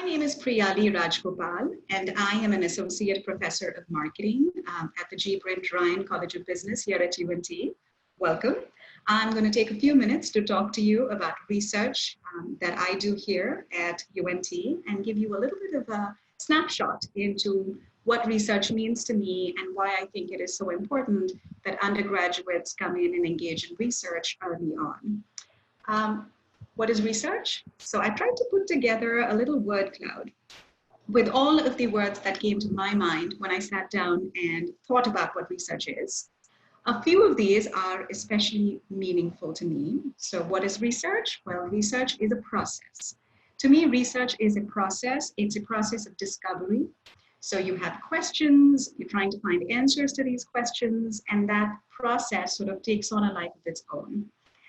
My name is Priyali Rajagopal, and I am an associate professor of marketing at the Brint College of Business here at UNT. Welcome. I'm going to take a few minutes to talk to you about research that I do here at UNT and give you a little bit of a snapshot into what research means to me and why I think it is so important that undergraduates come in and engage in research early on. What is research? So I tried to put together a little word cloud with all of the words that came to my mind when I sat down and thought about what research is. A few of these are especially meaningful to me. So what is research? Well, research is a process. To me, research is a process. It's a process of discovery. So you have questions, you're trying to find answers to these questions, and that process sort of takes on a life of its own.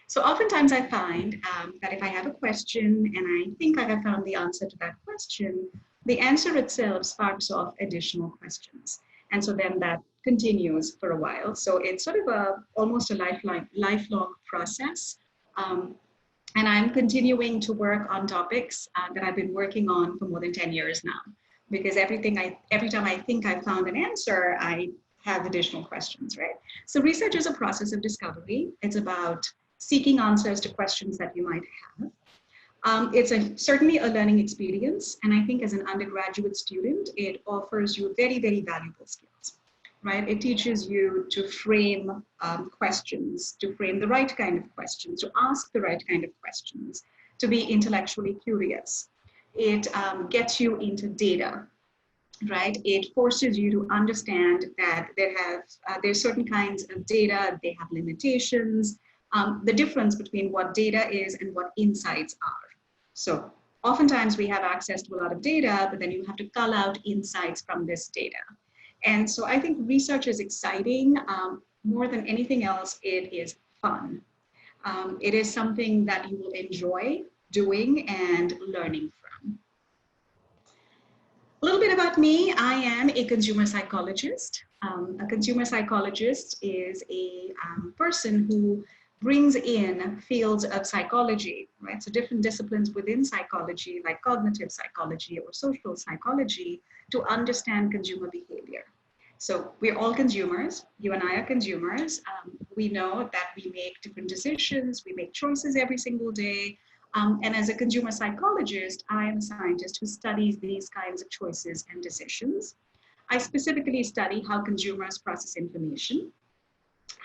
So oftentimes I find that if I have a question and I think I have found the answer to that question, the answer itself sparks off additional questions. And so then that continues for a while. So it's sort of almost a lifelong process. And I'm continuing to work on topics that I've been working on for more than 10 years now. Because every time I think I've found an answer, I have additional questions, right? So research is a process of discovery. It's about seeking answers to questions that you might have. It's certainly a learning experience. And I think as an undergraduate student, it offers you very, very valuable skills, right? It teaches you to frame questions, to frame the right kind of questions, to ask the right kind of questions, to be intellectually curious. It gets you into data, right? It forces you to understand that there's certain kinds of data, they have limitations, the difference between what data is and what insights are. So oftentimes we have access to a lot of data, but then you have to cull out insights from this data. And so I think research is exciting. More than anything else, it is fun. It is something that you will enjoy doing and learning from. A little bit about me. I am a consumer psychologist. A consumer psychologist is a person who brings in fields of psychology, right? So different disciplines within psychology, like cognitive psychology or social psychology, to understand consumer behavior. So we're all consumers. You and I are consumers. We know that we make different decisions. We make choices every single day. And as a consumer psychologist, I am a scientist who studies these kinds of choices and decisions. I specifically study how consumers process information,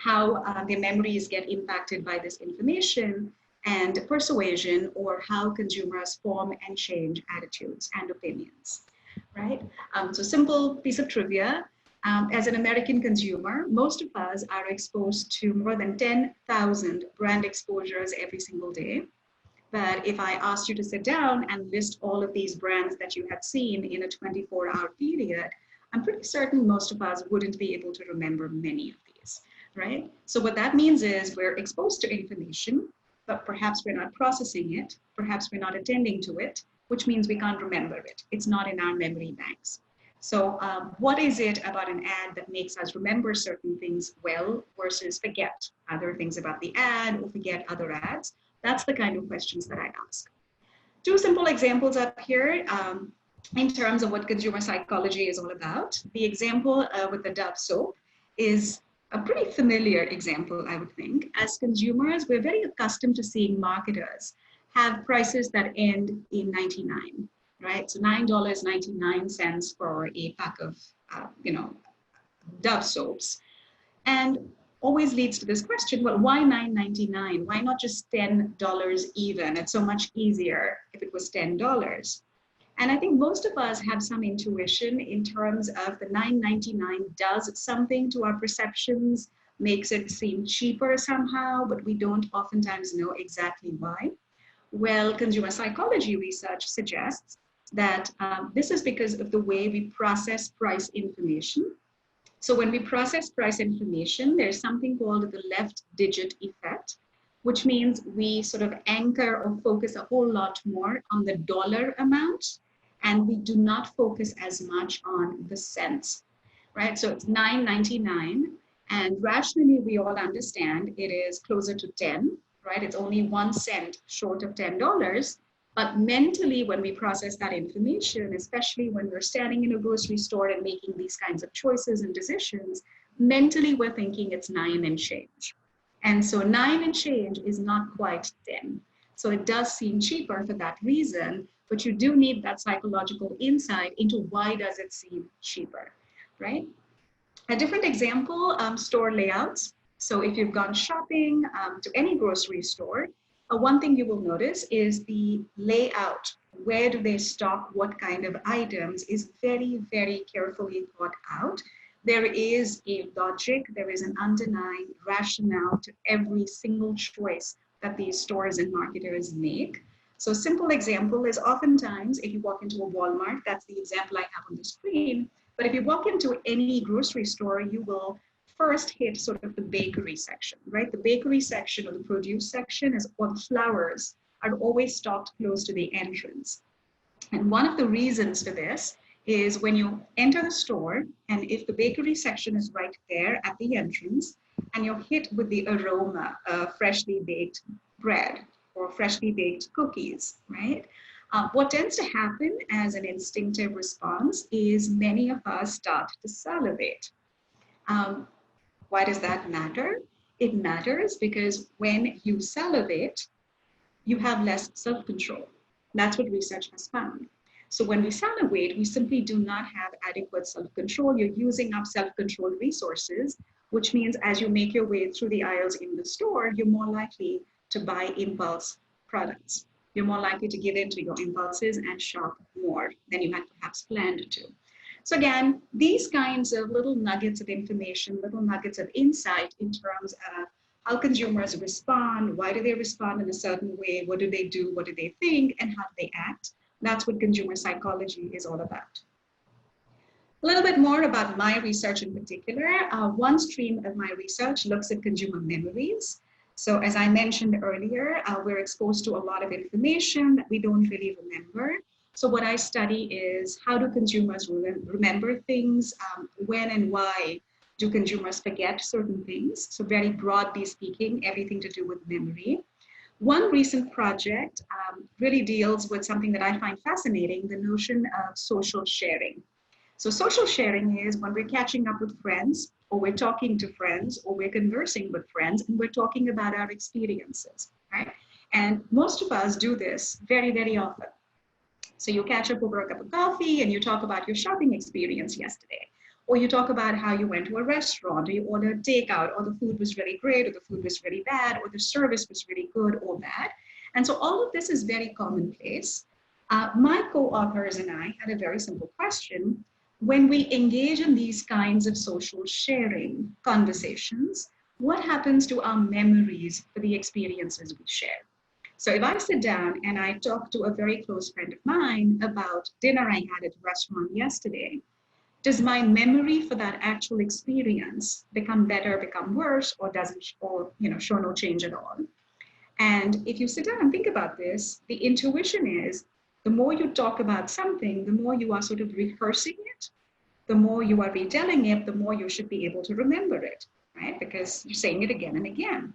how their memories get impacted by this information, and persuasion, or how consumers form and change attitudes and opinions, right? So simple piece of trivia. As an American consumer, most of us are exposed to more than 10,000 brand exposures every single day. But if I asked you to sit down and list all of these brands that you have seen in a 24-hour period, I'm pretty certain most of us wouldn't be able to remember many of these, right? So what that means is we're exposed to information, but perhaps we're not processing it, perhaps we're not attending to it, which means we can't remember it. It's not in our memory banks. So what is it about an ad that makes us remember certain things well versus forget other things about the ad or forget other ads? That's the kind of questions that I ask. Two simple examples up here in terms of what consumer psychology is all about. The example with the Dove soap is a pretty familiar example, I would think. As consumers, we're very accustomed to seeing marketers have prices that end in 99, right? So $9.99 for a pack of, Dove soaps. And always leads to this question, well, why $9.99? Why not just $10 even? It's so much easier if it was $10. And I think most of us have some intuition in terms of the $9.99 does something to our perceptions, makes it seem cheaper somehow, but we don't oftentimes know exactly why. Well, consumer psychology research suggests that this is because of the way we process price information. So when we process price information, there's something called the left digit effect, which means we sort of anchor or focus a whole lot more on the dollar amount, and we do not focus as much on the cents, right? So it's $9.99, and rationally we all understand it is closer to 10, right? It's only 1 cent short of $10, But mentally, when we process that information, especially when we're standing in a grocery store and making these kinds of choices and decisions, mentally we're thinking it's 9 and change. And so 9 and change is not quite 10. So it does seem cheaper for that reason, but you do need that psychological insight into why does it seem cheaper, right? A different example, store layouts. So if you've gone shopping to any grocery store, one thing you will notice is the layout. Where do they stock what kind of items is very, very carefully thought out. There is a logic, there is an underlying rationale to every single choice that these stores and marketers make. So simple example is oftentimes if you walk into a Walmart, that's the example I have on the screen, but if you walk into any grocery store, you will first hit sort of the bakery section, right? The bakery section or the produce section is, or the flowers are always stocked close to the entrance. And one of the reasons for this is when you enter the store, and if the bakery section is right there at the entrance, and you're hit with the aroma of freshly baked bread or freshly baked cookies, right? What tends to happen as an instinctive response is many of us start to salivate. Why does that matter? It matters because when you salivate, you have less self-control. That's what research has found. So when we salivate, we simply do not have adequate self-control. You're using up self-control resources, which means as you make your way through the aisles in the store, you're more likely to buy impulse products. You're more likely to give in to your impulses and shop more than you had perhaps planned to. So again, these kinds of little nuggets of information, little nuggets of insight in terms of how consumers respond, why do they respond in a certain way, what do they do, what do they think, and how do they act. That's what consumer psychology is all about. A little bit more about my research in particular. One stream of my research looks at consumer memories. So as I mentioned earlier, we're exposed to a lot of information that we don't really remember. So what I study is how do consumers remember things, when and why do consumers forget certain things? So very broadly speaking, everything to do with memory. One recent project really deals with something that I find fascinating, the notion of social sharing. So social sharing is when we're catching up with friends, or we're talking to friends, or we're conversing with friends, and we're talking about our experiences, right? And most of us do this very, very often. So you catch up over a cup of coffee and you talk about your shopping experience yesterday, or you talk about how you went to a restaurant, or you ordered takeout, or the food was really great, or the food was really bad, or the service was really good or bad. And so all of this is very commonplace. My co-authors and I had a very simple question. When we engage in these kinds of social sharing conversations, what happens to our memories for the experiences we share? So if I sit down and I talk to a very close friend of mine about dinner I had at a restaurant yesterday, does my memory for that actual experience become better, become worse, or does it show no change at all? And if you sit down and think about this, the intuition is the more you talk about something, the more you are sort of rehearsing it, the more you are retelling it, the more you should be able to remember it, right? Because you're saying it again and again.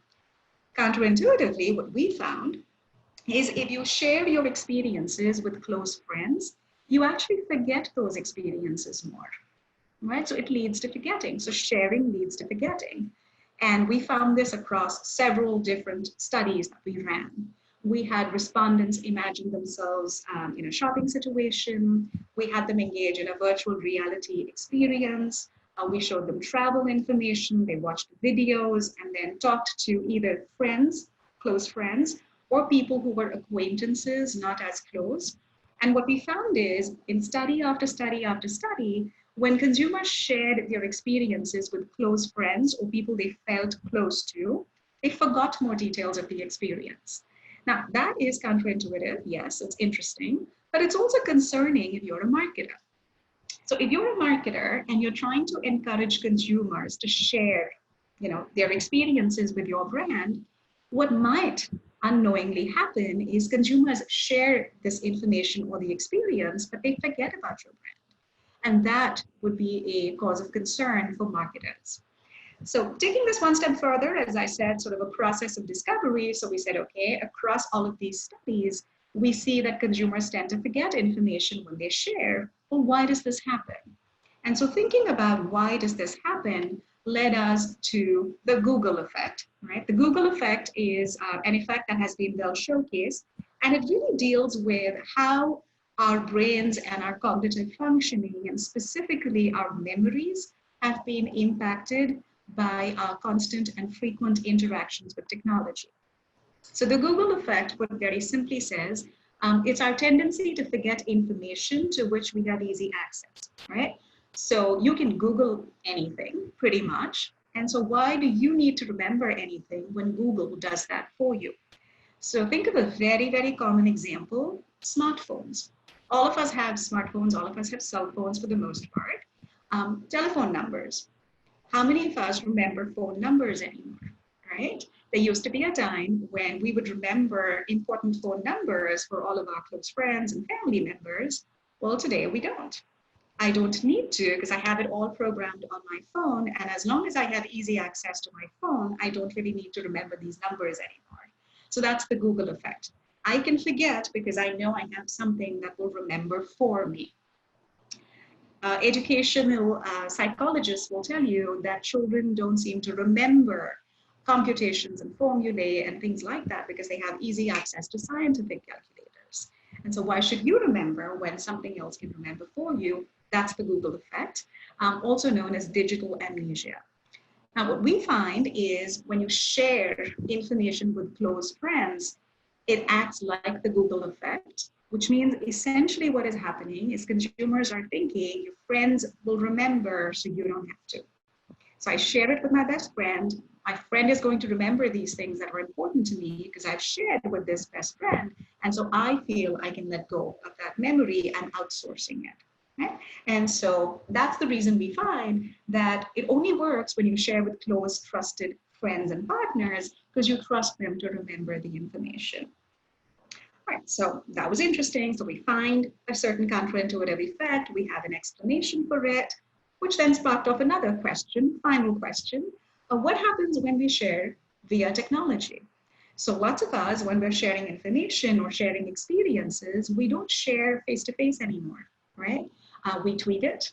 Counterintuitively, what we found is if you share your experiences with close friends, you actually forget those experiences more, right? So it leads to forgetting. So sharing leads to forgetting. And we found this across several different studies that we ran. We had respondents imagine themselves in a shopping situation. We had them engage in a virtual reality experience. We showed them travel information. They watched videos and then talked to either friends, close friends, or people who were acquaintances, not as close. And what we found is in study after study after study, when consumers shared their experiences with close friends or people they felt close to, they forgot more details of the experience. Now, that is counterintuitive. Yes, it's interesting, but it's also concerning if you're a marketer. So if you're a marketer and you're trying to encourage consumers to share, their experiences with your brand, what might unknowingly happen is consumers share this information or the experience, but they forget about your brand. And that would be a cause of concern for marketers. So taking this one step further, as I said, sort of a process of discovery. So we said, okay, across all of these studies, we see that consumers tend to forget information when they share. Well, why does this happen? And so thinking about why does this happen led us to the Google effect, right? The Google effect is an effect that has been well showcased, and it really deals with how our brains and our cognitive functioning, and specifically our memories, have been impacted by our constant and frequent interactions with technology. So the Google effect, what very simply says, it's our tendency to forget information to which we have easy access, right? So you can Google anything pretty much. And so why do you need to remember anything when Google does that for you? So think of a very, very common example, smartphones. All of us have smartphones, all of us have cell phones for the most part. Telephone numbers. How many of us remember phone numbers anymore, right? There used to be a time when we would remember important phone numbers for all of our close friends and family members. Well, today we don't. I don't need to because I have it all programmed on my phone. And as long as I have easy access to my phone, I don't really need to remember these numbers anymore. So that's the Google effect. I can forget because I know I have something that will remember for me. Educational psychologists will tell you that children don't seem to remember computations and formulae and things like that because they have easy access to scientific calculators. And so why should you remember when something else can remember for you? That's the Google effect, also known as digital amnesia. Now, what we find is when you share information with close friends, it acts like the Google effect, which means essentially what is happening is consumers are thinking your friends will remember, so you don't have to. So I share it with my best friend. My friend is going to remember these things that are important to me because I've shared with this best friend. And so I feel I can let go of that memory and outsourcing it. Right? And so that's the reason we find that it only works when you share with close, trusted friends and partners because you trust them to remember the information. All right, so that was interesting. So we find a certain counterintuitive effect. We have an explanation for it, which then sparked off another question, final question. What happens when we share via technology? So lots of us, when we're sharing information or sharing experiences, we don't share face-to-face anymore, right? We tweet it,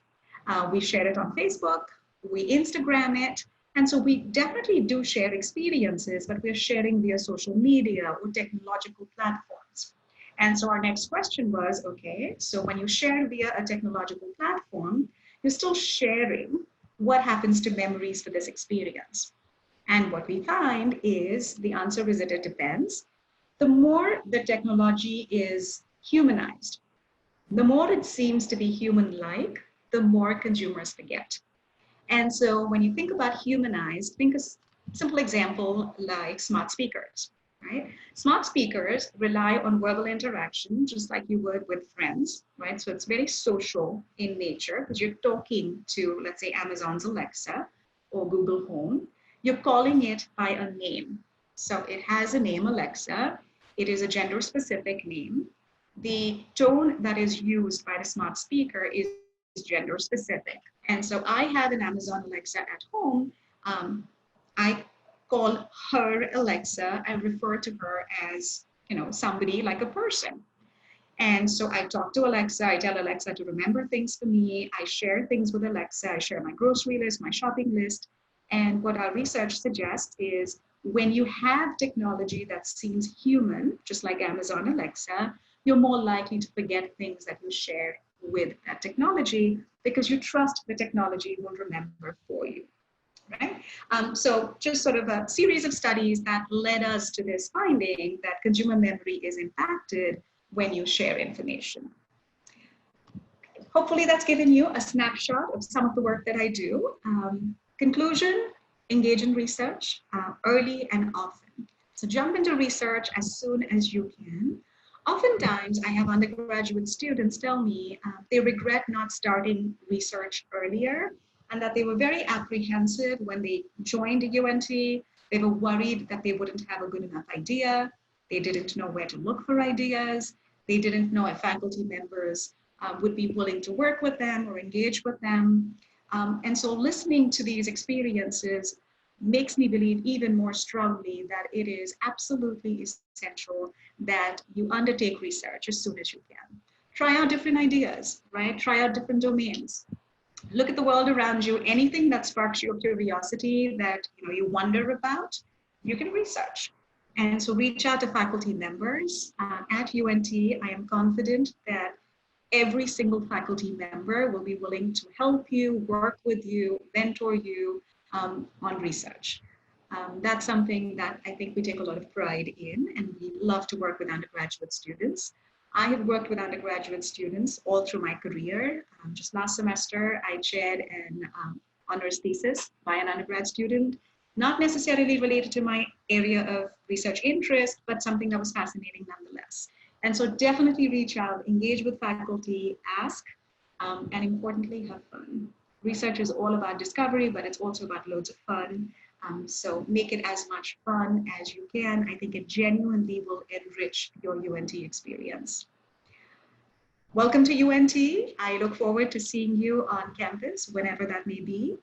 we share it on Facebook, we Instagram it, and so we definitely do share experiences, but we're sharing via social media or technological platforms. And so our next question was, okay, so when you share via a technological platform, you're still sharing what happens to memories for this experience. And what we find is the answer is that it depends. The more the technology is humanized, the more it seems to be human-like, the more consumers forget. And so when you think about humanized, think a simple example like smart speakers, right? Smart speakers rely on verbal interaction, just like you would with friends, right? So it's very social in nature because you're talking to, let's say, Amazon's Alexa or Google Home. You're calling it by a name. So it has a name, Alexa. It is a gender-specific name. The tone that is used by the smart speaker is gender specific. And so I have an Amazon Alexa at home. I call her Alexa. I refer to her as, somebody like a person. And so I talk to Alexa. I tell Alexa to remember things for me. I share things with Alexa. I share my grocery list, my shopping list. And what our research suggests is when you have technology that seems human, just like Amazon Alexa, you're more likely to forget things that you share with that technology because you trust the technology will remember for you, right? So just sort of a series of studies that led us to this finding that consumer memory is impacted when you share information. Hopefully that's given you a snapshot of some of the work that I do. Conclusion, engage in research early and often. So jump into research as soon as you can. Oftentimes, I have undergraduate students tell me they regret not starting research earlier and that they were very apprehensive when they joined UNT. They were worried that they wouldn't have a good enough idea. They didn't know where to look for ideas. They didn't know if faculty members would be willing to work with them or engage with them. And so listening to these experiences makes me believe even more strongly that it is absolutely essential that you undertake research as soon as you can. Try out different ideas, right? Try out different domains. Look at the world around you. Anything that sparks your curiosity that you wonder about, you can research. And so reach out to faculty members at UNT. I am confident that every single faculty member will be willing to help you, work with you, mentor you on research. That's something that I think we take a lot of pride in, and we love to work with undergraduate students. I have worked with undergraduate students all through my career. Just last semester, I chaired an honors thesis by an undergrad student, not necessarily related to my area of research interest, but something that was fascinating nonetheless. And so definitely reach out, engage with faculty, ask, and importantly, have fun. Research is all about discovery, but it's also about loads of fun. So make it as much fun as you can. I think it genuinely will enrich your UNT experience. Welcome to UNT. I look forward to seeing you on campus, whenever that may be.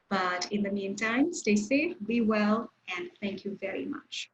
But in the meantime, stay safe, be well, and thank you very much.